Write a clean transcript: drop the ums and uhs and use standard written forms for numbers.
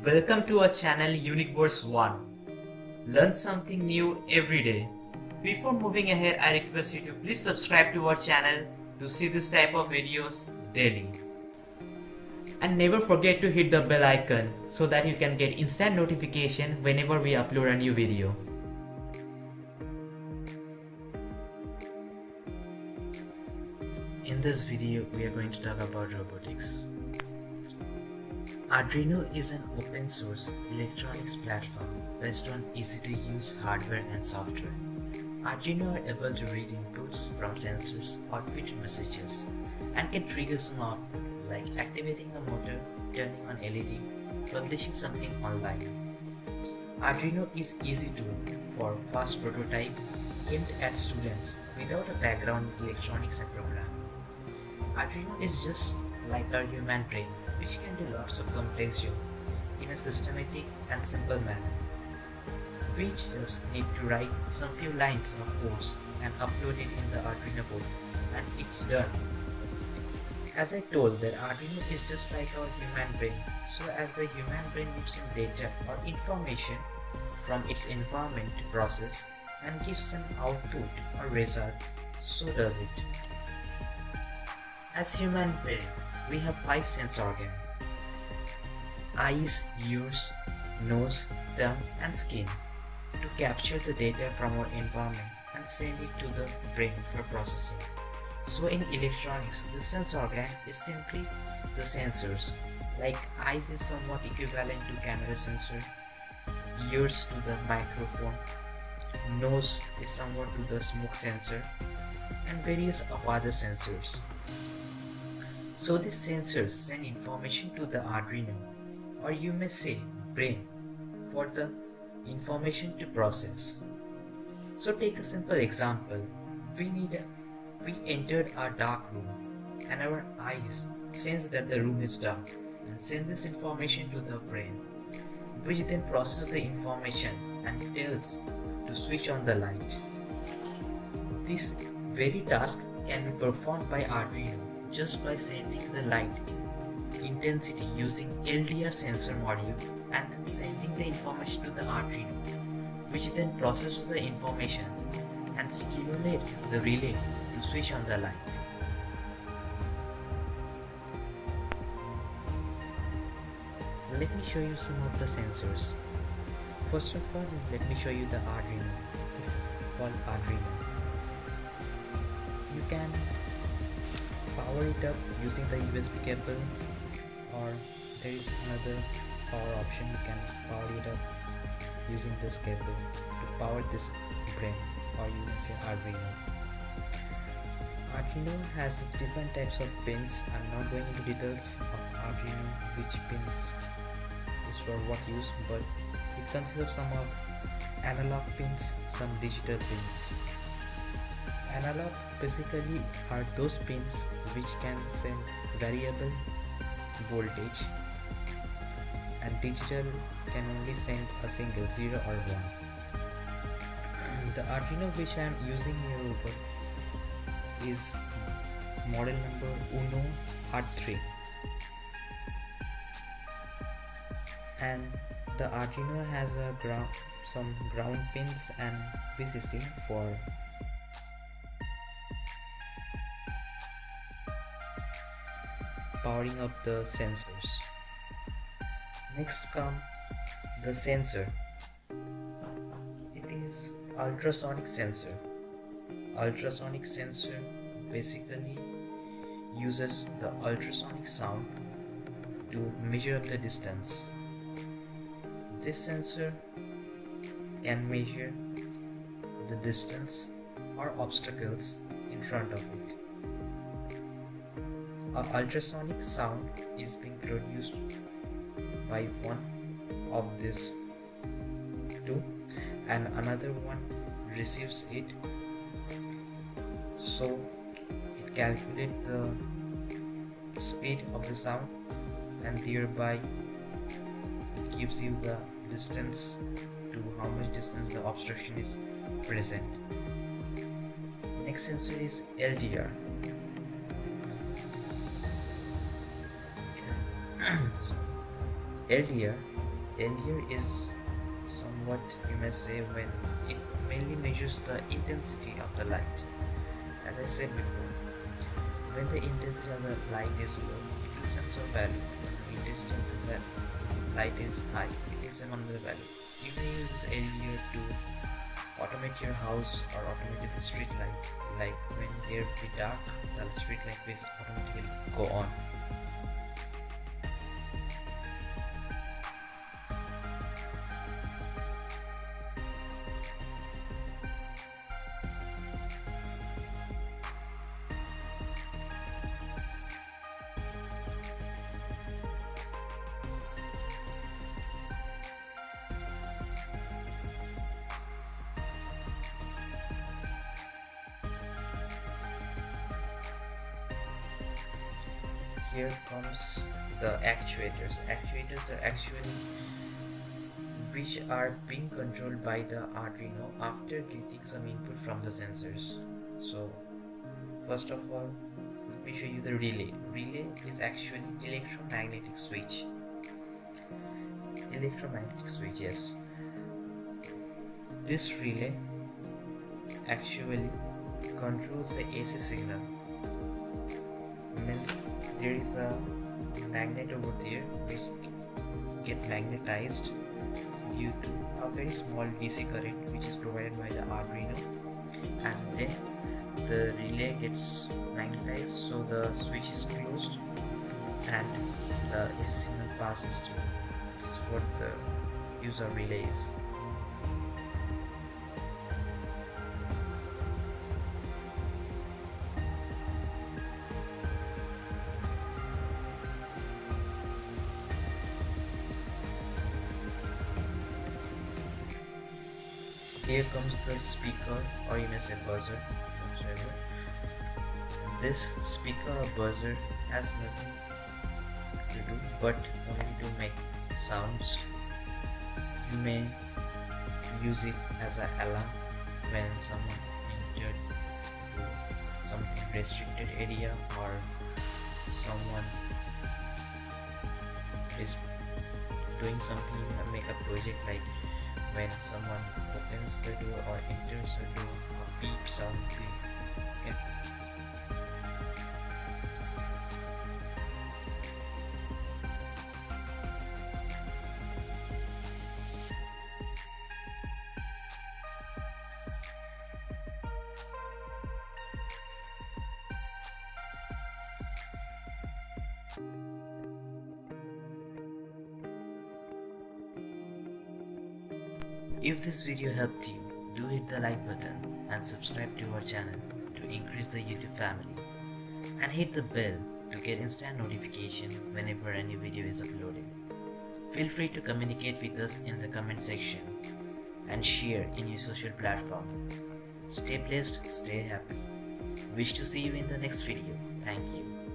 Welcome to our channel Universe 1. Learn something new every day. Before moving ahead, I request you to please subscribe to our channel to see this type of videos daily. And never forget to hit the bell icon so that you can get instant notification whenever we upload a new video. In this video, we are going to talk about robotics. Arduino is an open source electronics platform based on easy to use hardware and software. Arduino are able to read inputs from sensors or tweet messages and can trigger some output like activating a motor, turning on LED, publishing something online. Arduino is easy tool for fast prototype aimed at students without a background in electronics and programming. Arduino is just like our human brain, which can do lots of complex jobs in a systematic and simple manner. We just need to write some few lines of codes and upload it in the Arduino board, and it's done. As I told that Arduino is just like our human brain, so as the human brain needs some data or information from its environment to process and gives an output or result, so does it. As human brain, we have 5 sense organs: eyes, ears, nose, tongue and skin to capture the data from our environment and send it to the brain for processing. So in electronics, the sense organ is simply the sensors, like eyes is somewhat equivalent to camera sensor, ears to the microphone, nose is somewhat to the smoke sensor, and various other sensors. So these sensors send information to the Arduino, or you may say brain, for the information to process. So take a simple example. We entered our dark room and our eyes sense that the room is dark and send this information to the brain, which then processes the information and tells to switch on the light. This very task can be performed by Arduino just by sending the light intensity using LDR sensor module and then sending the information to the Arduino, which then processes the information and stimulate the relay to switch on the light. Let me show you some of the sensors. First of all, let me show you the Arduino. This is called Arduino. You can power it up using the USB cable, or there is another power option. You can power it up using this cable to power this brain, or you may say Arduino. Arduino has different types of pins. I'm not going into details of Arduino, which pins is for what use, but it consists of some of analog pins, some digital pins. Analog basically are those pins which can send variable voltage, and digital can only send a single 0 or 1. The Arduino which I am using here over is model number Uno R3, and the Arduino has some ground pins and VCC for powering up the sensors. Next come the sensor. It is ultrasonic sensor. Ultrasonic sensor basically uses the ultrasonic sound to measure up the distance. This sensor can measure the distance or obstacles in front of it. An ultrasonic sound is being produced by one of these two, and another one receives it, so it calculates the speed of the sound and thereby it gives you the distance, to how much distance the obstruction is present. Next sensor is LDR. LDR LDR is somewhat, you may say, when it mainly measures the intensity of the light. As I said before, when the intensity of the light is low, it will sense a value. When the intensity of the light is high, it will send another value. You may use this LDR to automate your house or automate the street light. Like when there be dark, the street light will automatically go on. Here comes the actuators. Actuators are actually which are being controlled by the Arduino after getting some input from the sensors. So first of all, let me show you the relay. Relay is actually electromagnetic switch. Electromagnetic switch, yes. This relay actually controls the AC signal. Means there is a magnet over there which get magnetized due to a very small DC current which is provided by the Arduino, and then the relay gets magnetized, so the switch is closed and the AC signal passes through. This is what the use of relay is. Here comes the speaker, or you may say buzzer, whatsoever. This speaker or buzzer has nothing to do but only to make sounds. You may use it as an alarm when someone entered to something restricted area, or someone is doing something, make a project, like when someone opens the door or enters the door, a beep sound will get. If this video helped you, do hit the like button and subscribe to our channel to increase the YouTube family, and hit the bell to get instant notification whenever any video is uploaded. Feel free to communicate with us in the comment section and share in your social platform. Stay blessed, stay happy. Wish to see you in the next video. Thank you.